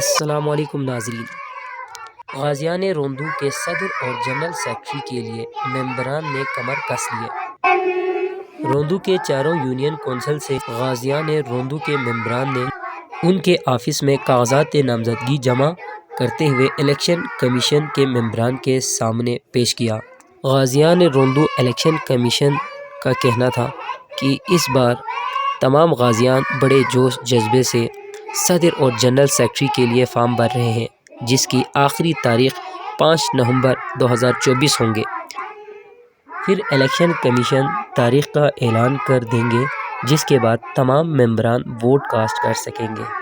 السلام علیکم ناظرین۔ غازیان روندو کے صدر اور جنرل سیکرٹری کے لیے ممبران نے کمر کس لیے۔ روندو کے چاروں یونین کونسل سے غازیان روندو کے ممبران نے ان کے آفس میں کاغذات نامزدگی جمع کرتے ہوئے الیکشن کمیشن کے ممبران کے سامنے پیش کیا۔ غازیان روندو الیکشن کمیشن کا کہنا تھا کہ اس بار تمام غازیان بڑے جوش جذبے سے صدر اور جنرل سیکرٹری کے لیے فارم بھر رہے ہیں، جس کی آخری تاریخ 5 نومبر 2024 ہوں گے۔ پھر الیکشن کمیشن تاریخ کا اعلان کر دیں گے، جس کے بعد تمام ممبران ووٹ کاسٹ کر سکیں گے۔